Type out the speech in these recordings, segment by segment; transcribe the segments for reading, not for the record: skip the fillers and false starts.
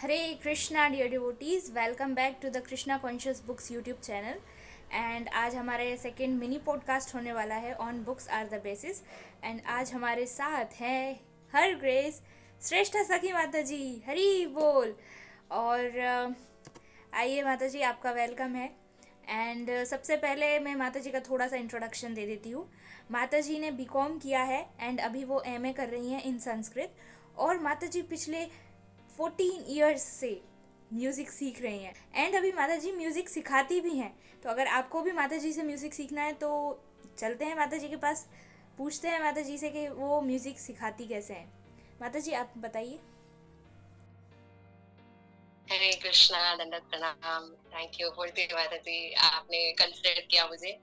Hare Krishna dear devotees, welcome back to the Krishna Conscious Books YouTube channel. And आज हमारे second mini podcast होने वाला है on books are the basis. And आज हमारे साथ हैं हर ग्रेस श्रेष्ठ सखी माता जी. हरी बोल. और आइए माता जी, आपका वेलकम है. एंड सबसे पहले मैं माता जी का थोड़ा सा इंट्रोडक्शन दे देती हूँ. माता जी ने बीकॉम किया है एंड अभी वो एमए कर रही हैं इन संस्कृत. और माता जी पिछले 14 ईयर्स से म्यूज़िक सीख रही हैं एंड अभी माता जी म्यूज़िक सिखाती भी हैं. तो अगर आपको भी माता जी से म्यूज़िक सीखना है तो चलते हैं माता जी के पास, पूछते हैं माता जी से कि वो म्यूज़िक सिखाती कैसे हैं. माता जी आप बताइए. हरे कृष्णा, दंडवत प्रणाम. थैंक यू फॉर माता जी, आपने कंसिडर किया मुझे.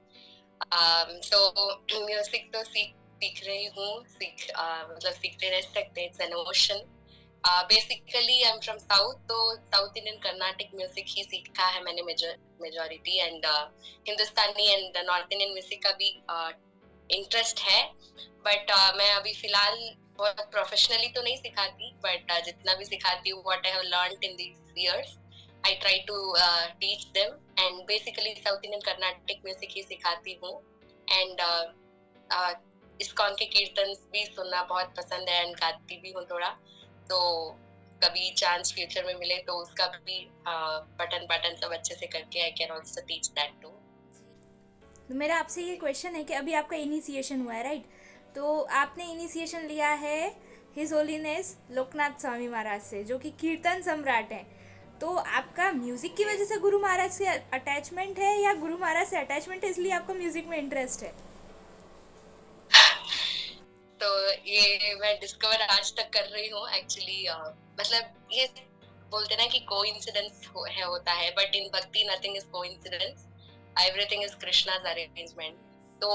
सो म्यूजिक तो सीख रही हूँ. मतलब सीखते रह सकते. It's an ocean. Basically I am from south, तो साउथ इंडियन कर्नाटिक म्यूजिक ही सीखा है मैंने majority. And Hindustani and north Indian music का भी इंटरेस्ट है. बट मैं अभी फिलहाल बहुत प्रोफेशनली तो नहीं सिखाती, बट जितना भी सिखाती हूँ, what I have learned in these years, I try to teach them. And basically South Indian Carnatic music ही सिखाती हूँ. एंड इस्कॉन के कीर्तन भी सुनना बहुत पसंद है एंड गाती भी हूँ थोड़ा. तो कभी चांस फ्यूचर में मिले तो उसका भी बटन सब अच्छे से करके I can also teach that too. तो मेरा आपसे ये क्वेश्चन है कि अभी आपका इनिशिएशन हुआ है, राइट? तो आपने इनिशिएशन लिया है हिज होलीनेस लोकनाथ स्वामी महाराज से, जो कि कीर्तन सम्राट हैं. तो आपका म्यूज़िक की वजह से गुरु महाराज से अटैचमेंट है या गुरु महाराज से अटैचमेंट है इसलिए आपको म्यूज़िक में इंटरेस्ट है? तो ये मैं डिस्कवर आज तक कर रही हूँ एक्चुअली. मतलब ये बोलते ना कि कोइंसिडेंस होता है, बट इन भक्ति nothing is coincidence. Everything is Krishna's arrangement. तो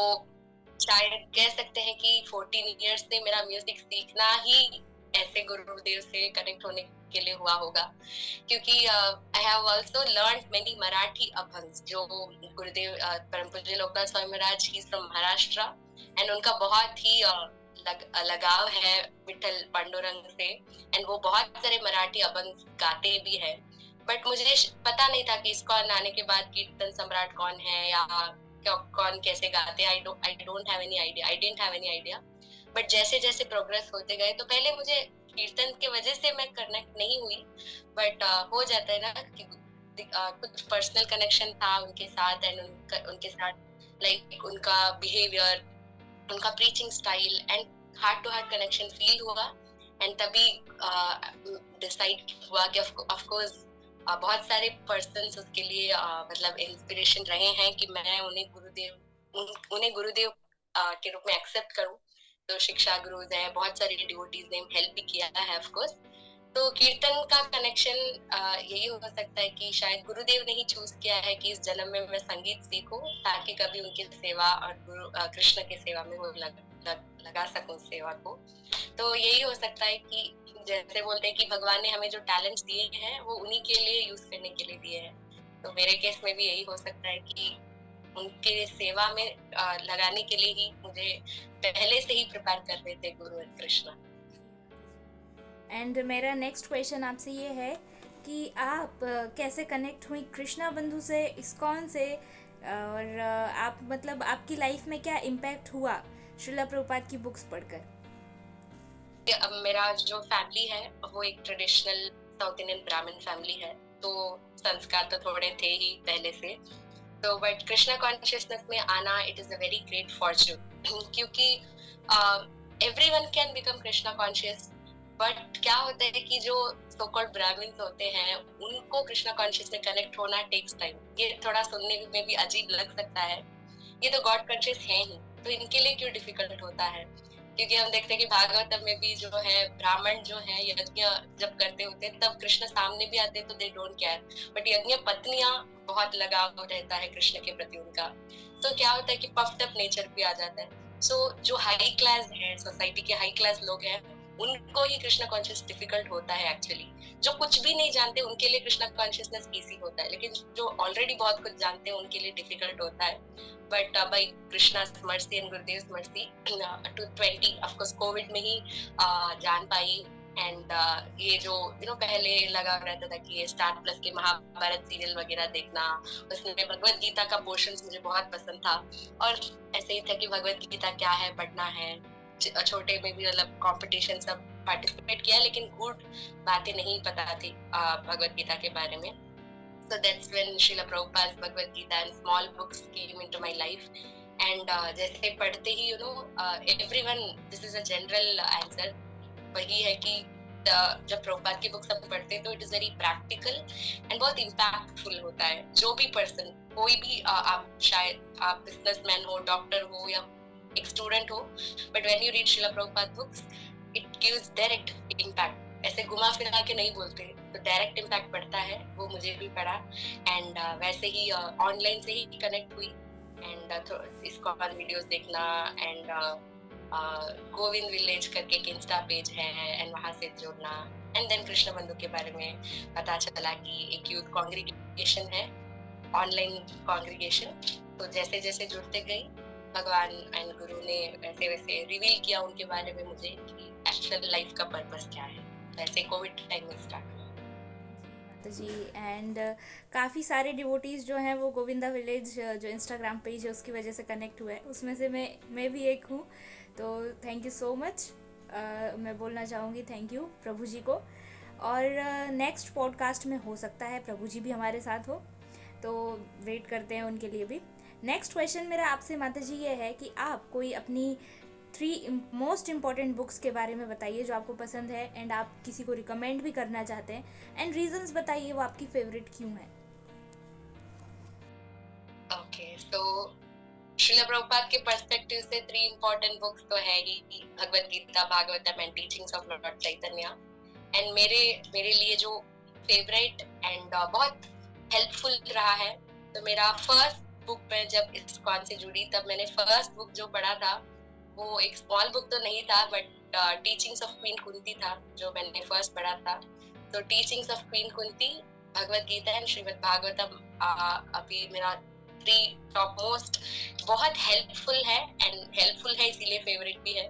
शायद कह सकते हैं कि 14 इयर्स से मेरा म्यूजिक सीखना ही ऐसे गुरुदेव से कनेक्ट होने के लिए हुआ होगा. क्योंकि I have also learned many Marathi abhang. जो गुरुदेव परम पूज्य लोकनाथ स्वामी महाराज ही फ्रॉम महाराष्ट्र, एंड उनका बहुत ही लगाव है विठल पांडुरंग से. एंड वो बहुत सारे मराठी अभंग गाते भी है. बट मुझे पता नहीं था कि इस्कॉन आने के बाद कीर्तन सम्राट कौन है या कौन कैसे गाते. I don't have any idea. I didn't have any idea. But जैसे जैसे प्रोग्रेस होते गए, तो पहले मुझे कीर्तन के वजह से मैं कनेक्ट नहीं हुई. बट हो जाता है ना कि कुछ पर्सनल कनेक्शन था उनके साथ. एंड उनके साथ लाइक उनका बिहेवियर, उनका preaching style and heart to heart connection feel हुआ. एंड तभी डिसाइड हुआ कि ऑफ कोर्स बहुत सारे पर्सन्स उसके लिए मतलब इंस्पिरेशन रहे हैं कि मैं उन्हें गुरुदेव के रूप में एक्सेप्ट करूं. तो शिक्षा गुरुज हैं, बहुत सारे डिवोटीज ने हेल्प भी किया है ऑफ कोर्स. तो कीर्तन का कनेक्शन यही हो सकता है कि शायद गुरुदेव ने ही चूज किया है कि इस जन्म में मैं संगीत सीखूं, ताकि कभी उनकी सेवा और गुरु कृष्ण की सेवा में वो लगा सकूं सेवा को. तो यही हो सकता है कि जैसे बोलते हैं कि भगवान ने हमें जो टैलेंट्स दिए हैं वो उन्हीं के लिए यूज करने के लिए दिए हैं. तो मेरे केस में भी यही हो सकता है कि उनके सेवा में लगाने के लिए ही मुझे पहले से ही प्रिपेयर कर रहे थे गुरु और कृष्ण. एंड मेरा नेक्स्ट क्वेश्चन आपसे ये है कि आप कैसे कनेक्ट हुई कृष्णा बंधु से, इस्कॉन से, और आप मतलब आपकी लाइफ में क्या इम्पैक्ट हुआ श्रीला प्रभुपाद की बुक्स पढ़कर? अब मेरा जो फैमिली है वो एक ट्रेडिशनल साउथ इंडियन ब्राह्मण फैमिली है. तो संस्कार तो थोड़े थे ही पहले से. तो बट कृष्णा कॉन्शियसनेस में आना, it is a very great fortune. क्योंकि everyone can become Krishna conscious. But क्या होता है कि जो सो कॉल्ड ब्राह्मण्स होते हैं, उनको कृष्णा कॉन्शियस में कनेक्ट होना टेक्स टाइम. ये थोड़ा सुनने में भी अजीब लग सकता है. ये तो गॉड कॉन्शियस है ही, तो इनके लिए क्यों डिफिकल्ट होता है? क्योंकि हम देखते हैं कि भागवतम में भी जो है ब्राह्मण जो है यज्ञ जब करते होते हैं तब कृष्ण सामने भी आते हैं, तो दे डोंट केयर. बट यज्ञ पत्नियां बहुत लगाव रहता है कृष्ण के प्रति उनका. तो क्या होता है कि पफ्ड अप नेचर भी आ जाता है. सो जो हाई क्लास है, सोसाइटी के हाई क्लास लोग हैं, उनको ही कृष्ण कॉन्शियस डिफिकल्ट होता है एक्चुअली. जो कुछ भी नहीं जानते उनके लिए कृष्ण कॉन्शियसनेस इजी होता है, लेकिन जो ऑलरेडी बहुत कुछ जानते हैं उनके लिए डिफिकल्ट होता है. But by Krishna's mercy and Gurudev's mercy to 20, of course COVID में ही जान पाई एंड ये जो पहले लगा रहता था कि ये स्टार प्लस के महाभारत सीरियल वगैरह देखना, उसमें भगवत गीता का पोर्शंस मुझे बहुत पसंद था। और ऐसे ही था कि भगवत गीता क्या है, पढ़ना है। छोटे में भी मतलब कंपटीशन सब पार्टिसिपेट किया, लेकिन गुड बातें नहीं पता थी भगवत गीता के बारे में। So that's when Srila Prabhupada's Bhagavad Gita and small books came into my life. And जैसे पढ़ते ही everyone, this is a general answer, वही है कि जब प्रभुपाद की बुक्स हम पढ़ते हैं तो it is very practical and बहुत इम्पैक्टफुल होता है। जो भी पर्सन, कोई भी आप शायद आप बिजनेसमैन हो, डॉक्टर हो या एक स्टूडेंट हो, but when you read Srila Prabhupada books it gives direct impact. ऐसे घुमा फिरा के नहीं बोलते, तो डायरेक्ट इम्पैक्ट पड़ता है। वो मुझे भी पड़ा एंड वैसे ही ऑनलाइन से ही कनेक्ट हुई एंड इसको वीडियोस देखना एंड गोविंद विलेज करके एक इंस्टा पेज है एंड वहां से जुड़ना एंड देन कृष्ण बंधु के बारे में पता चला कि एक यूथ कांग्रीगेशन है, ऑनलाइन कांग्रीगेशन। तो जैसे जैसे जुड़ते गई भगवान एंड गुरु ने वैसे वैसे रिवील किया उनके बारे में मुझे कि एक्चुअल लाइफ का पर्पस क्या है। वैसे कोविड टाइम में स्टार्ट हुआ जी। एंड काफ़ी सारे डिवोटीज़ जो हैं वो गोविंदा विलेज जो इंस्टाग्राम पेज है उसकी वजह से कनेक्ट हुए हैं, उसमें से मैं भी एक हूँ। तो थैंक यू सो मच। मैं बोलना चाहूँगी थैंक यू प्रभु जी को। और नेक्स्ट पॉडकास्ट में हो सकता है प्रभु जी भी हमारे साथ हो, तो वेट करते हैं उनके लिए भी। नेक्स्ट क्वेश्चन मेरा आपसे माता जी ये है कि आप कोई अपनी 3 मोस्ट इम्पॉर्टेंट बुक्स के बारे में बताइए जो आपको पसंद है एंड आप किसी को रिकमेंड भी करना चाहते हैं, एंड रीजंस बताइए वो आपकी फेवरेट क्यों है। ओके, सो श्रीला प्रभुपाद के पर्सपेक्टिव से 3 इम्पोर्टेंट बुक्स तो है ही, Bhagavad Gita, Bhagavatam and teachings of lord Chaitanya. And मेरे लिए जो फेवरेट एंड बहुत हेल्पफुल रहा है, तो मेरा फर्स्ट बुक में जब इस्कॉन से जुड़ी तब मैंने फर्स्ट बुक जो पढ़ा था वो एक स्मॉल बुक तो नहीं था, but teachings of queen Kunti था जो मैंने फर्स्ट पढ़ा था। तो teachings of queen Kunti, Bhagavad Gita and Shrimad Bhagavatam अभी मेरा 3 टॉप मोस्ट। बहुत हेल्पफुल है एंड हेल्पफुल है इसीलिए फेवरेट भी है,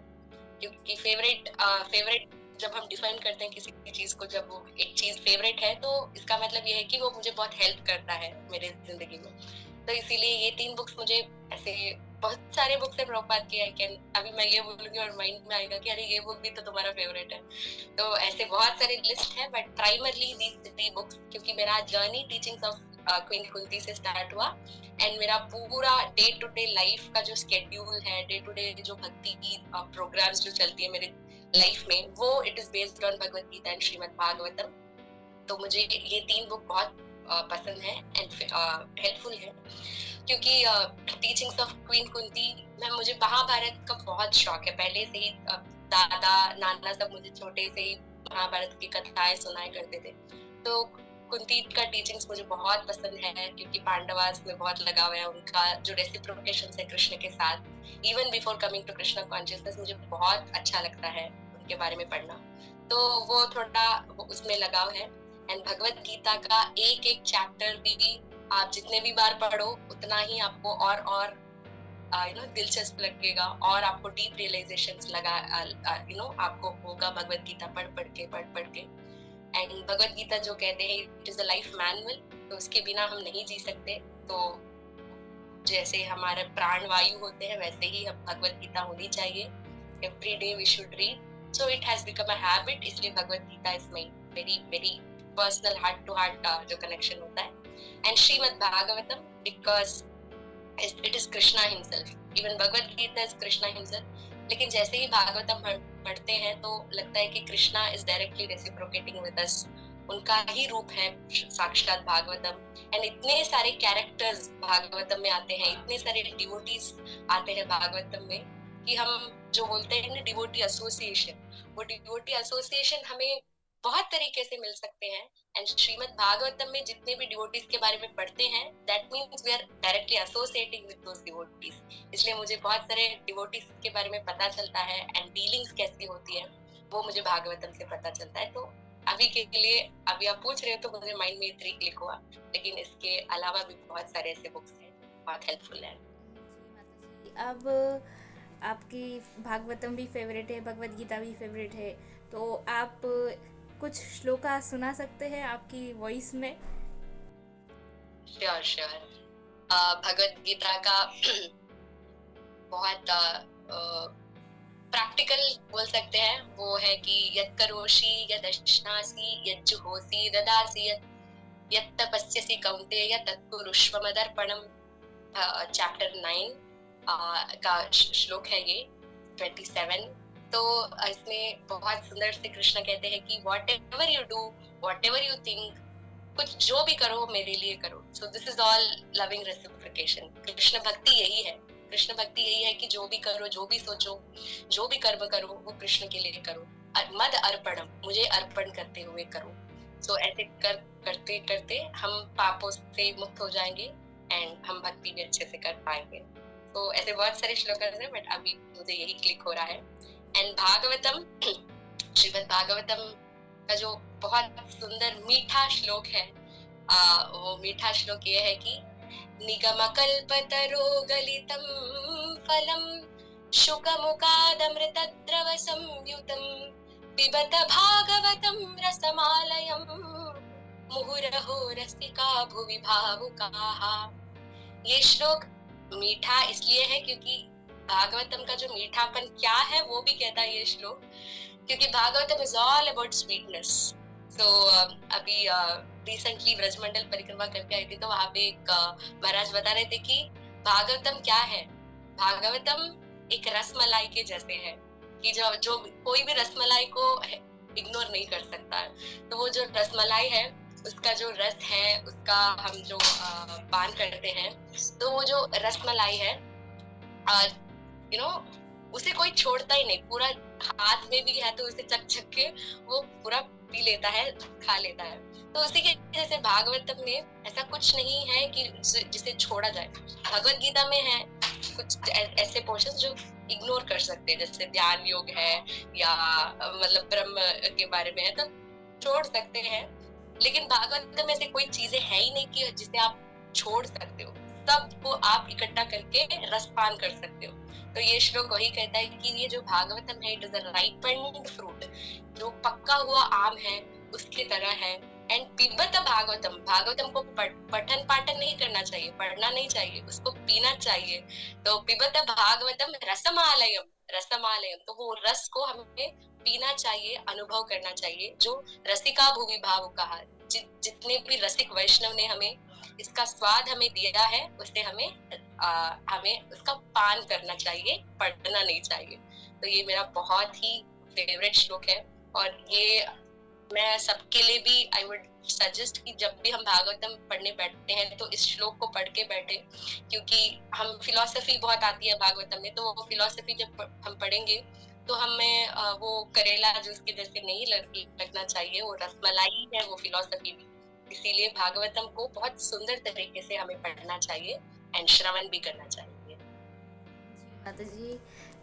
क्योंकि फेवरेट जब हम डिफाइन करते हैं किसी चीज को, जब वो एक चीज फेवरेट है तो इसका मतलब ये है कि वो मुझे बहुत हेल्प करता है मेरे जिंदगी में। तो इसीलिए ये 3 बुक्स मुझे, ऐसे बहुत सारे बुक्स है प्रभुपाद की, आई कैन अभी मैं ये बोलूंगी और माइंड में आएगा कि अरे ये बुक भी तो तुम्हारा फेवरेट है। तो ऐसे बहुत सारे लिस्ट है, बट प्राइमरली दीज 3 बुक्स, क्योंकि मेरा journey teachings of queen Kunti से स्टार्ट हुआ एंड मेरा पूरा डे टू डे लाइफ का जो स्केड्यूल है, डे टू डे जो भक्ति की प्रोग्राम्स जो चलती है मेरे लाइफ में, वो it is based on Bhagavad Gita and Shrimad Bhagavatam. तो मुझे ये 3 बुक बहुत पसंद है एंड हेल्पफुल है, क्योंकि टीचिंग्स ऑफ क्वीन कुंती में मुझे महाभारत का बहुत शौक है पहले से ही। दादा नाना सब मुझे छोटे से ही महाभारत की कथाएं सुनाया करते थे। तो कुंती का टीचिंग्स मुझे बहुत पसंद है, क्योंकि पांडवास में बहुत लगाव है, उनका जो रेसिप्रोकेशन है कृष्ण के साथ even before coming to Krishna consciousness, मुझे बहुत अच्छा लगता है उनके बारे में पढ़ना। तो वो थोड़ा उसमें लगाव है। एंड भगवत गीता का एक एक चैप्टर भी आप जितने भी बार पढ़ो उतना ही आपको और दिलचस्प लगेगा और आपको डीप रियलाइजेशंस लगा आपको होगा भगवत गीता पढ़ के। एंड भगवत गीता जो कहते हैं it is a life manual, तो उसके बिना हम नहीं जी सकते। तो जैसे हमारे प्राण वायु होते हैं वैसे ही हम भगवत गीता होनी चाहिए, every day we should read. So it has become a habit, इसलिए Bhagavad Gita is my very very personal heart to heart जो कनेक्शन होता है। And Shrimad Bhagavatam because it is Krishna himself, even Bhagavad Gita is Krishna himself. लेकिन जैसे ही भागवतम पढ़ते हैं तो लगता है कि Krishna is directly reciprocating with us, उनका ही रूप है साक्षात भागवतम। एंड इतने सारे कैरेक्टर्स भागवतम में आते हैं, इतने सारे डिवोटीज आते हैं भागवतम में, कि हम जो बोलते हैं ना डिवोटी एसोसिएशन, वो डिवोटी एसोसिएशन हमें बहुत तरीके से मिल सकते हैं। एंड श्रीमद् भागवतम में जितने भी डिवोटीज के बारे में पढ़ते हैं, that means we are directly associating with those devotees. इसलिए मुझे बहुत सारे डिवोटीज के बारे में पता चलता है एंड डीलिंग्स कैसी होती है वो मुझे भागवतम से पता चलता है। तो अभी के लिए, अभी आप पूछ रहे हो तो मुझे माइंड में 3 क्लिक हुआ, लेकिन इसके अलावा भी बहुत सारे ऐसे बुक्स हैं बहुत हेल्पफुल है। अब आपकी भागवतम भी फेवरेट है, भगवत गीता भी फेवरेट है, तो आप कुछ श्लोका सुना सकते हैं आपकी वॉइस में? Sure sure. भगवत गीता का बहुत प्रैक्टिकल बोल सकते हैं, वो है कि यत् करोषि यद् अश्नासि यत् जुहोसि ददासि यत् तपस्यसि कौन्तेय तत् कुरुष्व मदर्पणम्। चैप्टर 9 का श्लोक है ये 27। तो इसमें बहुत सुंदर से कृष्ण कहते हैं कि whatever you do, whatever you think, कुछ जो भी करो मेरे लिए करो। So this is all loving reciprocation. Krishna भक्ति यही है। कृष्ण भक्ति यही है कि जो भी करो, जो भी सोचो, जो भी कर्म करो, वो कृष्ण के लिए करो। मद अर्पणम, मुझे अर्पण करते हुए करो। सो ऐसे करते करते हम पापों से मुक्त हो जाएंगे एंड हम भक्ति भी अच्छे से कर पाएंगे। तो ऐसे बहुत सारे श्लोक हैं, बट अभी मुझे यही क्लिक हो रहा है। एंड भागवतम, श्रीमद् भागवतम का जो बहुत सुंदर मीठा श्लोक है, वो मीठा श्लोक ये है कि निगमकल्पतरो गलितं फलं शुकमुखादमृतद्रव संयुतं पिबत भागवतं रसमालयं मुहुरहो रसिका भुवि भावुकाः। ये श्लोक मीठा इसलिए है क्योंकि भागवतम का जो मीठापन क्या है वो भी कहता है ये श्लोक, क्योंकि Bhagavatam is all about sweetness. So अभी रिसेंटली ब्रजमंडल परिक्रमा करके आई थी, तो वहां पे एक महाराज बता रहे थे कि भागवतम क्या है। भागवतम एक रसमलाई के जैसे है कि जो कोई भी रसमलाई को इग्नोर नहीं कर सकता है। तो वो जो रसमलाई है उसका जो रस है, उसका हम जो पान करते हैं, तो वो जो रसमलाई है यू नो उसे कोई छोड़ता ही नहीं। पूरा हाथ में भी है तो उसे चक चक के वो पूरा पी लेता है, खा लेता है। तो उसी के जैसे भागवतम में ऐसा कुछ नहीं है कि जिसे छोड़ा जाए। भगवत गीता में है कुछ ऐसे पोर्शन जो इग्नोर कर सकते हैं, जैसे ध्यान योग है या मतलब ब्रह्म के बारे में है तो छोड़ सकते हैं। लेकिन भागवत में ऐसे कोई चीजें है ही नहीं कि जिसे आप छोड़ सकते हो। सबको आप इकट्ठा करके रसपान कर सकते हो। तो ये श्लोक वही कहता है कि ये जो भागवतम है, it is a ripened fruit, जो पक्का हुआ आम है उसकी तरह है। एंड पिबत भागवतम, भागवतम को पठन पाठन नहीं करना चाहिए, पढ़ना नहीं चाहिए, उसको पीना चाहिए। तो पिबत भागवतम रसमालयम, रसमालयम, तो वो रस को हमें पीना चाहिए, अनुभव करना चाहिए। जो रसिका भुवि भाव कहा, जितने भी रसिक वैष्णव ने हमें इसका स्वाद हमें दिया है, उससे हमें उसका पान करना चाहिए, पढ़ना नहीं चाहिए। तो ये मेरा बहुत ही फेवरेट श्लोक है और ये मैं सबके लिए भी आई वुड सजेस्ट कि जब भी हम भागवतम पढ़ने बैठते हैं तो इस श्लोक को पढ़ के बैठे, क्योंकि हम फिलॉसफी बहुत आती है भागवतम में, तो वो फिलॉसफी जब हम पढ़ेंगे तो हमें वो करेला जूस के जैसे नहीं लगना चाहिए, वो रसमलाई है वो फिलॉसफी भी। इसीलिए भागवतम को बहुत सुंदर तरीके से हमें पढ़ना चाहिए एंड श्रवण भी करना चाहिए। माता जी,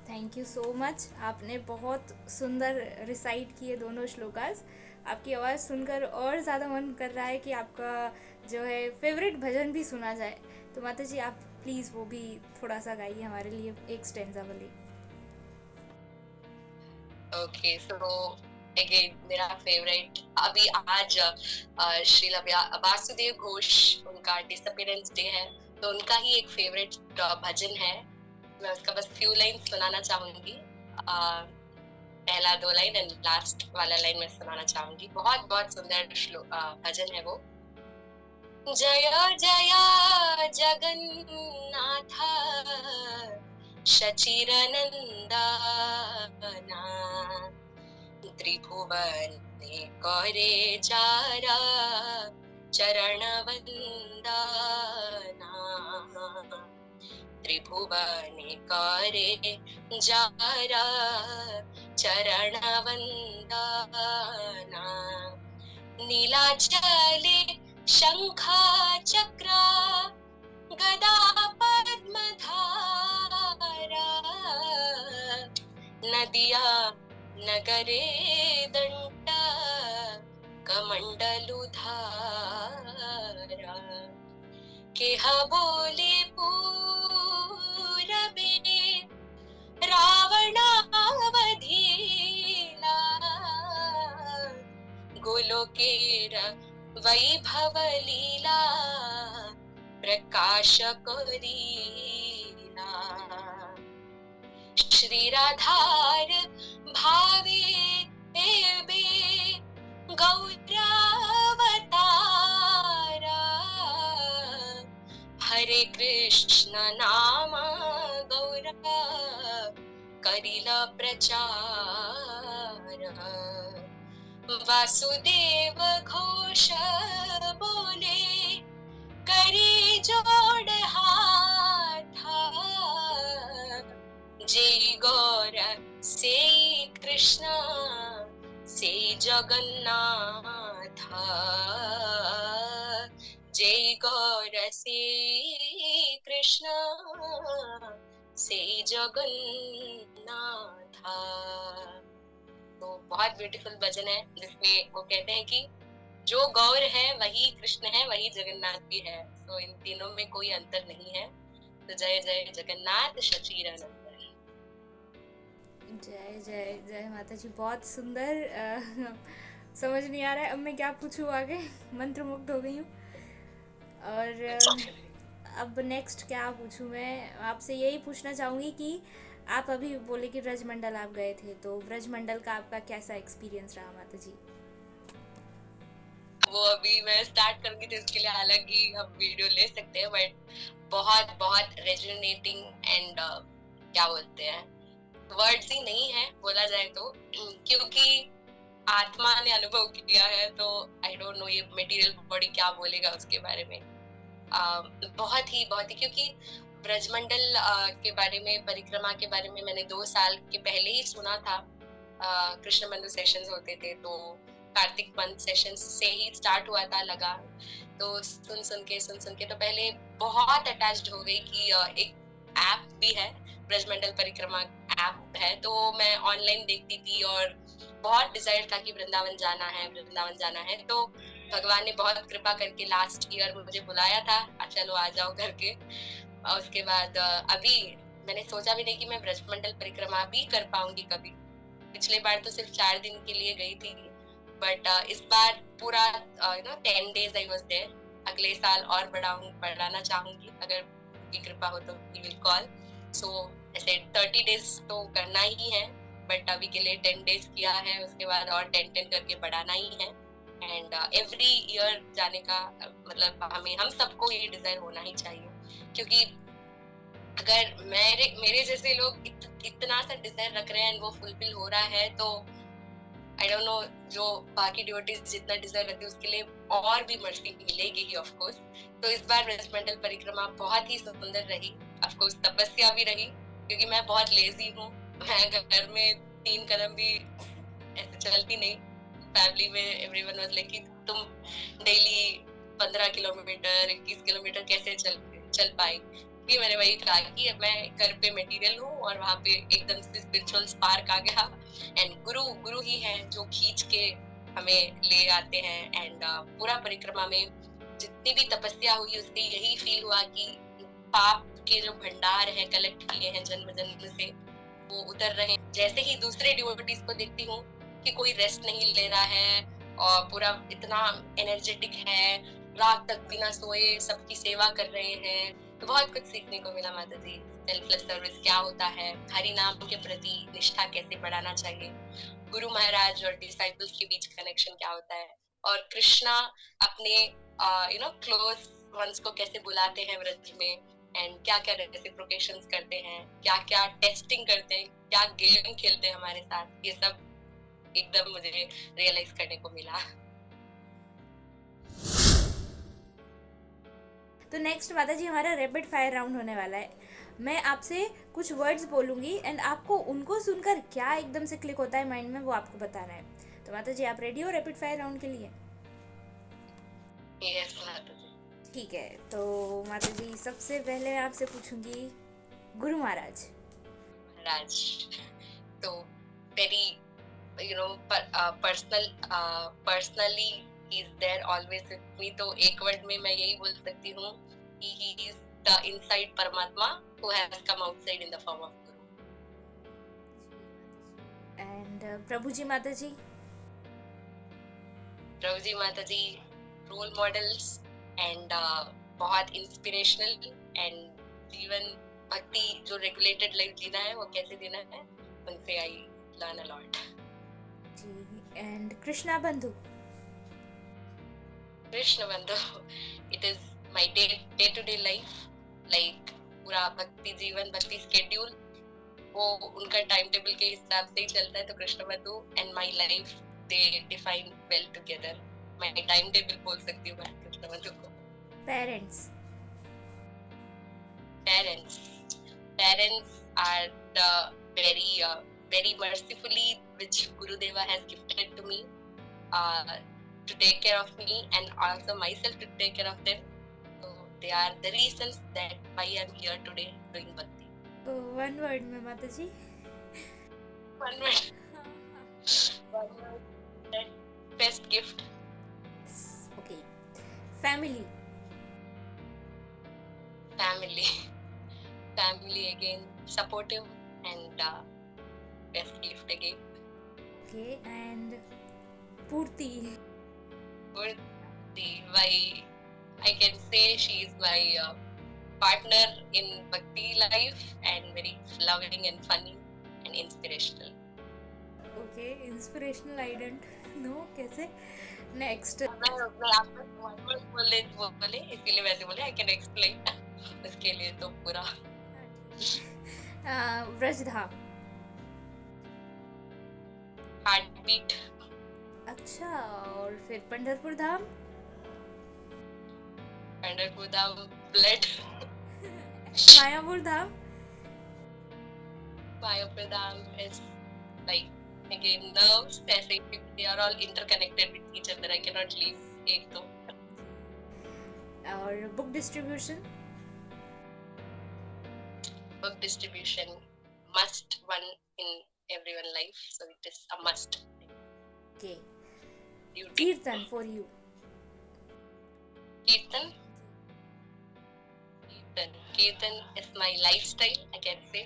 थैंक यू सो मच। आपने बहुत सुंदर रिसाइट किए दोनों श्लोकास। आपकी आवाज़ सुनकर और ज़्यादा मन कर रहा है कि आपका जो है फेवरेट भजन भी सुना जाए। तो माता जी आप प्लीज़ वो भी थोड़ा सा गाइए हमारे लिए, एक स्टेंजा वाली। ओके, सो अगेन मेरा फेवरेट अभी आज श्रील वासुदेव घोष, उनका डिसअपीयरेंस डे है, तो उनका ही एक फेवरेट भजन है। मैं उसका बस फ्यू लाइन सुनाना चाहूंगी। पहला 2 लाइन एंड लास्ट वाला लाइन मैं सुनाना चाहूंगी। बहुत बहुत सुंदर भजन है वो। जय जय जगन्नाथ शचिरनंदना, त्रिभुवने करे जारा चरण वंदना, त्रिभुवने करे जारा चरण वंदना, नीलाचले शंखा चक्रा गदा पद्मधारा, नदिया नगरे दंडा कमंडलुधारा, केह बोले पूरबे रावणावधीला, गोलोकेर वैभव लीला प्रकाश करीला श्री राधार भावे एबे गौरावतारा हरे कृष्ण नाम गौरा करिला प्रचार वासुदेव घोष बोले करी जोड़ हाथा जय गौर से कृष्ण से जगन्नाथ जय गौर से कृष्ण से जगन्नाथ। तो बहुत ब्यूटीफुल भजन है जिसमें वो कहते हैं कि जो गौर है वही कृष्ण है, वही जगन्नाथ भी है। तो इन तीनों में कोई अंतर नहीं है। तो जय जय जगन्नाथ शचीरानंद। जय जय जय माता जी, बहुत सुंदर। समझ नहीं आ रहा है अब मैं क्या पूछूं आगे। मंत्रमुग्ध हो गई हूँ। और अब नेक्स्ट क्या पूछूं मैं आपसे, यही पूछना चाहूँगी कि आप अभी बोले कि ब्रजमंडल आप गए थे, तो ब्रजमंडल का आपका कैसा एक्सपीरियंस रहा माता जी? वो अभी मैं स्टार्ट करूंगी तो इसके लिए अलग ही हम वीडियो ले सकते हैं, बट बहुत बहुत रेजोनेटिंग एंड क्या बोलते हैं, वर्ड्स ही नहीं है बोला जाए तो, क्योंकि आत्मा ने अनुभव किया है। तो आई डोंट नो ये मटेरियल बॉडी क्या बोलेगा उसके बारे में। बहुत ही क्योंकि ब्रजमंडल के बारे में, परिक्रमा के बारे में मैंने 2 साल के पहले ही सुना था। कृष्ण बंधु सेशंस होते थे तो कार्तिक मंथ सेशन से ही स्टार्ट हुआ था लगा। तो सुन के तो पहले बहुत अटैच्ड हो गई कि एक ऐप भी है, ब्रजमंडल परिक्रमा ऐप है। तो मैं ऑनलाइन देखती थी और बहुत डिजायर था कि वृंदावन जाना है। तो भगवान ने बहुत कृपा करके लास्ट ईयर मुझे बुलाया था, चलो आ जाओ करके। और उसके बाद अभी मैंने सोचा भी नहीं कि मैं ब्रजमंडल परिक्रमा भी कर पाऊंगी कभी। पिछले बार तो सिर्फ 4 दिन के लिए गई थी, बट इस बार पूरा 10 days आई वाज देयर। अगले साल और बढ़ाना चाहूंगी, अगर की कृपा हो तो वी विल कॉल। सो ऐसे 30 days तो करना ही है, बट अभी के लिए 10 days किया है, उसके बाद और 10 करके बढ़ाना ही है। एंड एवरी ईयर जाने का मतलब हम सबको ये डिजायर होना ही चाहिए, क्योंकि अगर मेरे जैसे लोग इतना सा डिजायर रख रहे हैं वो फुलफिल हो रहा है, तो आई डोंट नो जो बाकी डिवोटीज जितना डिजायर रखते हैं उसके लिए और भी मर्सी मिलेगी ही ऑफ कोर्स। तो इस बार ब्रजमंडल परिक्रमा बहुत ही सुंदर रही, ऑफ कोर्स तपस्या भी रही, क्योंकि मैं बहुत लेजी हूँ। मैं घर में 3 कदम भी ऐसे चलती नहीं। फैमिली में एवरीवन वाज लाइक कि तुम डेली 15 किलोमीटर 21 किलोमीटर कैसे चल पाई। कि मैंने वही कहा कि मैं घर पे मटेरियल हूँ और वहाँ पे एकदम से स्पिरिचुअल स्पार्क आ गया। एंड गुरु ही है जो खींच के हमें ले आते हैं। एंड पूरा परिक्रमा में जितनी भी तपस्या हुई उससे यही फील हुआ कि पाप के जो भंडार है कलेक्ट किए हैं जन्म से वो उतर रहे। जैसे ही दूसरे डिवोटीज को देखती हूँ कि कोई रेस्ट नहीं ले रहा है और पूरा इतना एनर्जेटिक है, रात तक बिना सोए सबकी सेवा कर रहे हैं, तो बहुत कुछ सीखने को मिला माता जी। सेल्फलेस सर्विस क्या होता है, हरि नाम के प्रति निष्ठा कैसे बढ़ाना चाहिए, गुरु महाराज और डिसाइपल्स के बीच कनेक्शन क्या होता है, और कृष्णा अपने क्लोज वंस को कैसे बुलाते हैं व्रत में, एंड क्या क्या रेसिप्रोकेशंस करते हैं, क्या क्या टेस्टिंग करते हैं, क्या गेम खेलते हैं हमारे साथ, ये सब एकदम मुझे रियलाइज करने को मिला। तो नेक्स्ट माता जी हमारा रैपिड फायर राउंड होने वाला है। मैं आपसे कुछ वर्ड्स बोलूँगी एंड आपको उनको सुनकर क्या एकदम से क्लिक होता है माइंड में वो आपको बताना है। तो माता जी आप रेडी हो रैपिड फायर राउंड के लिए? यस माता जी। ठीक है, तो माता जी सबसे पहले आपसे पूछूंगी गुरु महाराज। तो very personally he is there always with me। तो एक वर्ड में मैं यही बोल सकती हूँ कि he is the inside परमात्मा who has come outside in the form of Guru। And प्रभु जी माता जी? प्रभु जी माता जी रोल मॉडल्स एंड बहुत इंस्पिरेशनल, एंड जीवन भक्ति जो रेगुलेटेड लाइफ जीना है वो कैसे जीना है, उनसे आई लर्न अ लॉट। जी, and Krishna Bandhu. Krishna Bandhu, it is my day to day life, like पूरा भक्ति जीवन, भक्ति स्केड्यूल वो उनका टाइम टेबल के हिसाब से ही चलता है। तो कृष्ण बंधु and my life they define well together. मैं टाइम टेबल बोल सकती हूँ कृष्ण बंधु को। Parents. Parents. Parents are the very mercifully which Gurudeva has gifted to me, to take care of me and also myself to take care of them. So they are the reasons that why I'm here today doing bhakti. One word में माता जी। One word. One word. That best gift. Okay, family. Family. Family again, supportive and best gift again. Okay, and पूर्ति। Purti, why I can say she is my partner in bhakti life and very loving and funny and inspirational. Okay, inspirational I don't know कैसे। Next. मैं आपको one word बोले इसीलिए वैसे बोले, I can explain उसके लिए तो पूरा व्रजधाम। heartbeat. अच्छा, और फिर पंढरपुर धाम। पंढरपुर धाम blood. Mayapur Dham. Mayapur Dham is like again nerves, ऐसे they are all interconnected with each other. I cannot leave एक तो। और book distribution. Book distribution must one in everyone life, so it is a must. Okay, Duty. कीर्तन for you. Kirtan. Kirtan is my lifestyle, I can say.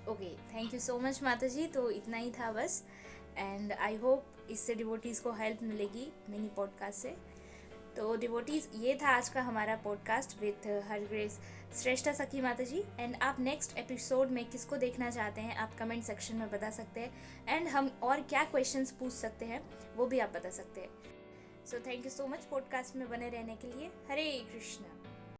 Okay, thank you so much माता जी। तो इतना ही था बस, and I hope इससे devotees को help मिलेगी mini podcast से। तो डिवोटीज़, ये था आज का हमारा पॉडकास्ट विथ हर ग्रेस श्रेष्ठा सखी माता जी। एंड आप नेक्स्ट एपिसोड में किसको देखना चाहते हैं आप कमेंट सेक्शन में बता सकते हैं, एंड हम और क्या क्वेश्चंस पूछ सकते हैं वो भी आप बता सकते हैं। So thank you so much podcast में बने रहने के लिए। हरे कृष्णा।